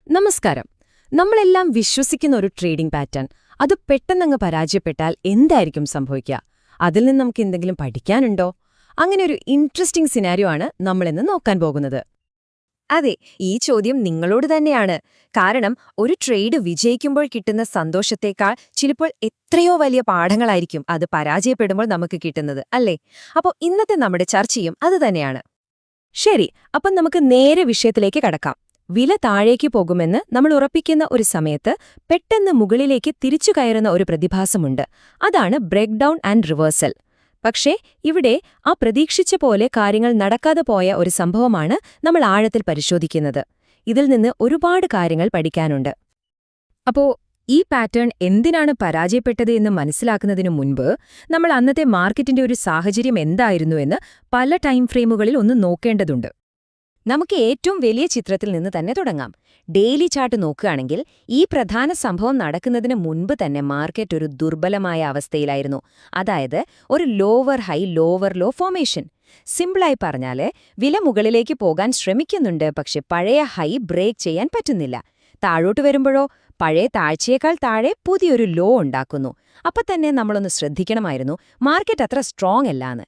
നമസ്കാരം. നമ്മളെല്ലാം വിശ്വസിക്കുന്ന ഒരു ട്രേഡിംഗ് പാറ്റേൺ, അത് പെട്ടെന്നങ്ങ് പരാജയപ്പെട്ടാൽ എന്തായിരിക്കും സംഭവിക്കുക? അതിൽ നിന്ന് നമുക്ക് എന്തെങ്കിലും പഠിക്കാനുണ്ടോ? അങ്ങനെ ഒരു ഇൻട്രസ്റ്റിംഗ് സിനാരിയോ ആണ് നമ്മളിന്ന് നോക്കാൻ പോകുന്നത്. അതെ, ഈ ചോദ്യം നിങ്ങളോട് തന്നെയാണ്. കാരണം ഒരു ട്രേഡ് വിജയിക്കുമ്പോൾ കിട്ടുന്ന സന്തോഷത്തേക്കാൾ ചിലപ്പോൾ എത്രയോ വലിയ പാഠങ്ങളായിരിക്കും അത് പരാജയപ്പെടുമ്പോൾ നമുക്ക് കിട്ടുന്നത്, അല്ലേ? അപ്പോൾ ഇന്നത്തെ നമ്മുടെ ചർച്ചയും അതുതന്നെയാണ്. ശരി, അപ്പം നമുക്ക് നേരെ വിഷയത്തിലേക്ക് കടക്കാം. വില താഴേക്ക് പോകുമെന്ന് നമ്മൾ ഉറപ്പിക്കുന്ന ഒരു സമയത്ത് പെട്ടെന്ന് മുകളിലേക്ക് തിരിച്ചു കയറുന്ന ഒരു പ്രതിഭാസമുണ്ട്. അതാണ് ബ്രേക്ക് ഡൗൺ ആൻഡ് റിവേഴ്സൽ. പക്ഷേ ഇവിടെ ആ പ്രതീക്ഷിച്ച പോലെ കാര്യങ്ങൾ നടക്കാതെ പോയ ഒരു സംഭവമാണ് നമ്മൾ ആഴത്തിൽ പരിശോധിക്കുന്നത്. ഇതിൽ നിന്ന് ഒരുപാട് കാര്യങ്ങൾ പഠിക്കാനുണ്ട്. അപ്പോ ഈ പാറ്റേൺ എന്തിനാണ് പരാജയപ്പെട്ടത് എന്ന് മനസ്സിലാക്കുന്നതിനു മുൻപ് നമ്മൾ അന്നത്തെ മാർക്കറ്റിന്റെ ഒരു സാഹചര്യം എന്തായിരുന്നുവെന്ന് പല ടൈം ഫ്രെയിമുകളിൽ ഒന്ന് നോക്കേണ്ടതുണ്ട്. നമുക്ക് ഏറ്റവും വലിയ ചിത്രത്തിൽ നിന്ന് തന്നെ തുടങ്ങാം. ഡെയിലി ചാർട്ട് നോക്കുകയാണെങ്കിൽ ഈ പ്രധാന സംഭവം നടക്കുന്നതിന് മുൻപ് തന്നെ മാർക്കറ്റ് ഒരു ദുർബലമായ അവസ്ഥയിലായിരുന്നു. അതായത് ഒരു lower high lower low formation. സിമ്പിളായി പറഞ്ഞാല് വില മുകളിലേക്ക് പോകാൻ ശ്രമിക്കുന്നുണ്ട്, പക്ഷെ പഴയ ഹൈ ബ്രേക്ക് ചെയ്യാൻ പറ്റുന്നില്ല. താഴോട്ട് വരുമ്പോഴോ പഴയ താഴ്ചയേക്കാൾ താഴെ പുതിയൊരു ലോ ഉണ്ടാക്കുന്നു. അപ്പൊ തന്നെ നമ്മളൊന്ന് ശ്രദ്ധിക്കണമായിരുന്നു, മാർക്കറ്റ് അത്ര സ്ട്രോങ് അല്ലാന്ന്.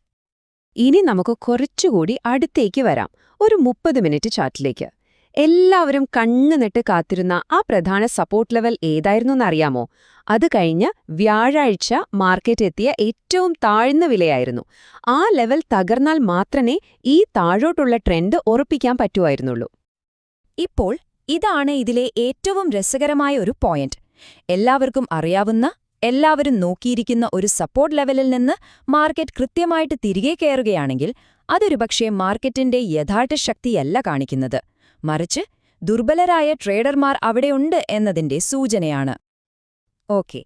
ഇനി നമുക്ക് കുറച്ചുകൂടി അടുത്തേക്ക് വരാം, ഒരു 30 മിനിറ്റ് ചാർട്ടിലേക്ക്. എല്ലാവരും കണ്ണുനട്ട് കാത്തിരുന്ന ആ പ്രധാന സപ്പോർട്ട് ലെവൽ ഏതായിരുന്നുവെന്നറിയാമോ? അത് കഴിഞ്ഞ് വ്യാഴാഴ്ച മാർക്കറ്റ് എത്തിയ ഏറ്റവും താഴ്ന്ന വിലയായിരുന്നു. ആ ലെവൽ തകർന്നാൽ മാത്രമേ ഈ താഴോട്ടുള്ള ട്രെൻഡ് ഉറപ്പിക്കാൻ പറ്റുമായിരുന്നുള്ളൂ. ഇപ്പോൾ ഇതാണ് ഇതിലെ ഏറ്റവും രസകരമായ ഒരു പോയിന്റ്. എല്ലാവർക്കും അറിയാവുന്ന, എല്ലാവരും നോക്കിയിരിക്കുന്ന ഒരു സപ്പോർട്ട് ലെവലിൽ നിന്ന് മാർക്കറ്റ് കൃത്യമായിട്ട് തിരികെ കയറുകയാണെങ്കിൽ അതൊരുപക്ഷേ മാർക്കറ്റിന്റെ യഥാർത്ഥ ശക്തിയല്ല കാണിക്കുന്നത്, മറിച്ച് ദുർബലരായ ട്രേഡർമാർ അവിടെയുണ്ട് എന്നതിന്റെ സൂചനയാണ്. ഓക്കെ,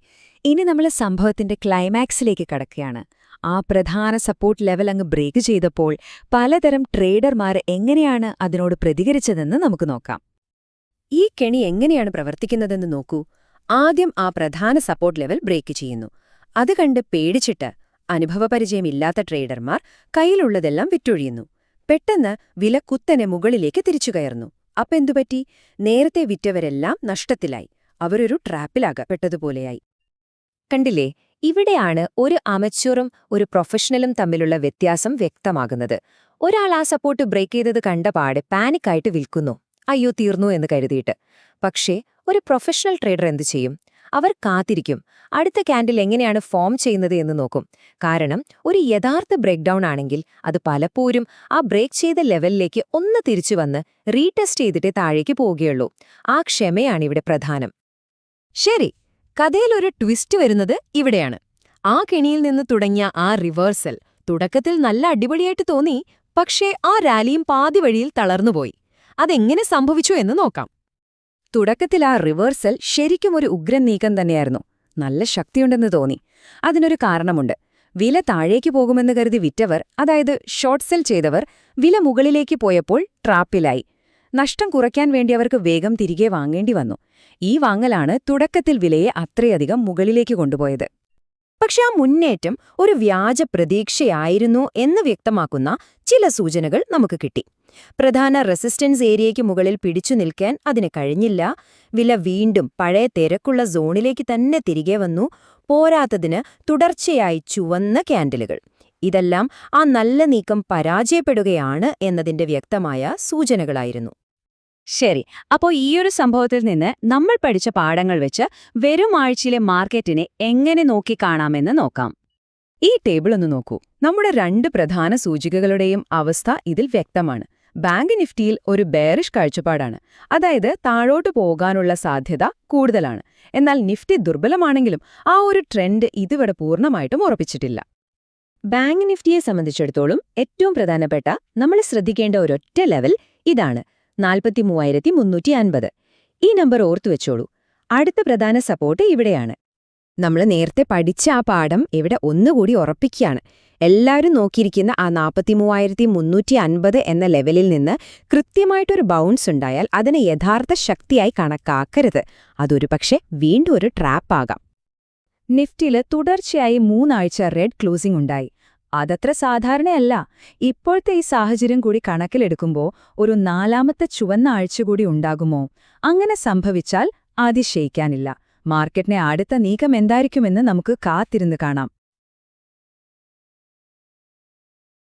ഇനി നമ്മൾ സംഭവത്തിന്റെ ക്ലൈമാക്സിലേക്ക് കടക്കുകയാണ്. ആ പ്രധാന സപ്പോർട്ട് ലെവൽ അങ്ങ് ബ്രേക്ക് ചെയ്തപ്പോൾ പലതരം ട്രേഡർമാർ എങ്ങനെയാണ് അതിനോട് പ്രതികരിച്ചതെന്ന് നമുക്ക് നോക്കാം. ഈ കെണി എങ്ങനെയാണ് പ്രവർത്തിക്കുന്നതെന്ന് നോക്കൂ. ആദ്യം ആ പ്രധാന സപ്പോർട്ട് ലെവൽ ബ്രേക്ക് ചെയ്യുന്നു. അത് കണ്ട് പേടിച്ചിട്ട് അനുഭവപരിചയമില്ലാത്ത ട്രേഡർമാർ കയ്യിലുള്ളതെല്ലാം വിറ്റൊഴിയുന്നു. പെട്ടെന്ന് വില കുത്തനെ മുകളിലേക്ക് തിരിച്ചു കയറുന്നു. അപ്പെന്തുപറ്റി? നേരത്തെ വിറ്റവരെല്ലാം നഷ്ടത്തിലായി. അവരൊരു ട്രാപ്പിലാകപ്പെട്ടതുപോലെയായി. കണ്ടില്ലേ? ഇവിടെയാണ് ഒരു അമച്വറും ഒരു പ്രൊഫഷണലും തമ്മിലുള്ള വ്യത്യാസം വ്യക്തമാകുന്നത്. ഒരാൾ ആ സപ്പോർട്ട് ബ്രേക്ക് ചെയ്തത് കണ്ടപാടെ പാനിക്കായിട്ട് വിൽക്കുന്നു, അയ്യോ തീർന്നു എന്ന് കരുതിയിട്ട്. പക്ഷേ ഒരു പ്രൊഫഷണൽ ട്രേഡർ എന്തു ചെയ്യും? അവർ കാത്തിരിക്കും, അടുത്ത ക്യാൻഡിൽ എങ്ങനെയാണ് ഫോം ചെയ്യുന്നത് എന്ന് നോക്കും. കാരണം ഒരു യഥാർത്ഥ ബ്രേക്ക് ഡൗൺ ആണെങ്കിൽ അത് പലപ്പോഴും ആ ബ്രേക്ക് ചെയ്ത ലെവലിലേക്ക് ഒന്ന് തിരിച്ചുവന്ന് റീടെസ്റ്റ് ചെയ്തിട്ടേ താഴേക്ക് പോവുകയുള്ളൂ. ആ ക്ഷമയാണിവിടെ പ്രധാനം. ശരി, കഥയിലൊരു ട്വിസ്റ്റ് വരുന്നത് ഇവിടെയാണ്. ആ കെണിയിൽ നിന്ന് തുടങ്ങിയ ആ റിവേഴ്സൽ തുടക്കത്തിൽ നല്ല അടിപൊളിയായിട്ട് തോന്നി, പക്ഷേ ആ റാലിയും പാതി വഴിയിൽ തളർന്നുപോയി. അതെങ്ങനെ സംഭവിച്ചു എന്ന് നോക്കാം. തുടക്കത്തിൽ ആ റിവേഴ്സൽ ശരിക്കും ഒരു ഉഗ്രൻ നീക്കം തന്നെയായിരുന്നു. നല്ല ശക്തിയുണ്ടെന്ന് തോന്നി. അതിനൊരു കാരണമുണ്ട്. വില താഴേക്ക് പോകുമെന്ന് കരുതി വിറ്റവർ, അതായത് ഷോർട്ട് സെൽ ചെയ്തവർ, വില മുകളിലേക്ക് പോയപ്പോൾ ട്രാപ്പിലായി. നഷ്ടം കുറയ്ക്കാൻ വേണ്ടി അവർക്ക് വേഗം തിരികെ വാങ്ങേണ്ടി വന്നു. ഈ വാങ്ങലാണ് തുടക്കത്തിൽ വിലയെ അത്രയധികം മുകളിലേക്ക് കൊണ്ടുപോയത്. പക്ഷെ ആ മുന്നേറ്റം ഒരു വ്യാജ പ്രതീക്ഷയായിരുന്നു എന്ന് വ്യക്തമാക്കുന്ന ചില സൂചനകൾ നമുക്ക് കിട്ടി. പ്രധാന റെസിസ്റ്റൻസ് ഏരിയയ്ക്ക് മുകളിൽ പിടിച്ചു നിൽക്കാൻ അതിന് കഴിഞ്ഞില്ല. വില വീണ്ടും പഴയ തിരക്കുള്ള സോണിലേക്ക് തന്നെ തിരികെ വന്നു. പോരാത്തതിന് തുടർച്ചയായി ചുവന്ന ക്യാൻഡിലുകൾ. ഇതെല്ലാം ആ നല്ല നീക്കം പരാജയപ്പെടുകയാണ് എന്നതിന്റെ വ്യക്തമായ സൂചനകളായിരുന്നു. ശരി, അപ്പോൾ ഈയൊരു സംഭവത്തിൽ നിന്ന് നമ്മൾ പഠിച്ച പാഠങ്ങൾ വെച്ച് വരും ആഴ്ചയിലെ മാർക്കറ്റിനെ എങ്ങനെ നോക്കിക്കാണാമെന്ന് നോക്കാം. ഈ ടേബിൾ ഒന്ന് നോക്കൂ. നമ്മുടെ രണ്ട് പ്രധാന സൂചികകളുടെയും അവസ്ഥ ഇതിൽ വ്യക്തമാണ്. ബാങ്ക് നിഫ്റ്റിയിൽ ഒരു ബെയറിഷ് കാഴ്ചപ്പാടാണ്, അതായത് താഴോട്ട് പോകാനുള്ള സാധ്യത കൂടുതലാണ്. എന്നാൽ നിഫ്റ്റി ദുർബലമാണെങ്കിലും ആ ഒരു ട്രെൻഡ് ഇതുവരെ പൂർണ്ണമായിട്ടും ഉറപ്പിച്ചിട്ടില്ല. ബാങ്ക് നിഫ്റ്റിയെ സംബന്ധിച്ചിടത്തോളം ഏറ്റവും പ്രധാനപ്പെട്ട നമ്മൾ ശ്രദ്ധിക്കേണ്ട ഒരൊറ്റ ലെവൽ ഇതാണ്, 43,350. ഈ നമ്പർ ഓർത്തുവെച്ചോളൂ. അടുത്ത പ്രധാന സപ്പോർട്ട് ഇവിടെയാണ്. നമ്മൾ നേരത്തെ പഠിച്ച ആ പാഠം ഇവിടെ ഒന്നുകൂടി ഉറപ്പിക്കുകയാണ്. എല്ലാവരും നോക്കിയിരിക്കുന്ന ആ 43,350 എന്ന ലെവലിൽ നിന്ന് കൃത്യമായിട്ടൊരു ബൗൺസ് ഉണ്ടായാൽ അതിനെ യഥാർത്ഥ ശക്തിയായി കണക്കാക്കരുത്. അതൊരു പക്ഷേ വീണ്ടും ഒരു ട്രാപ്പാകാം. നിഫ്റ്റിയിൽ തുടർച്ചയായി 3 ആഴ്ച റെഡ് ക്ലോസിംഗ് ഉണ്ടായി. അതത്ര സാധാരണയല്ല. ഇപ്പോഴത്തെ ഈ സാഹചര്യം കൂടി കണക്കിലെടുക്കുമ്പോൾ ഒരു നാലാമത്തെ ചുവന്ന ആഴ്ച കൂടി ഉണ്ടാകുമോ? അങ്ങനെ സംഭവിച്ചാൽ അതിശയിക്കാനില്ല. മാർക്കറ്റിനെ അടുത്ത നീക്കം എന്തായിരിക്കുമെന്ന് നമുക്ക് കാത്തിരുന്ന് കാണാം.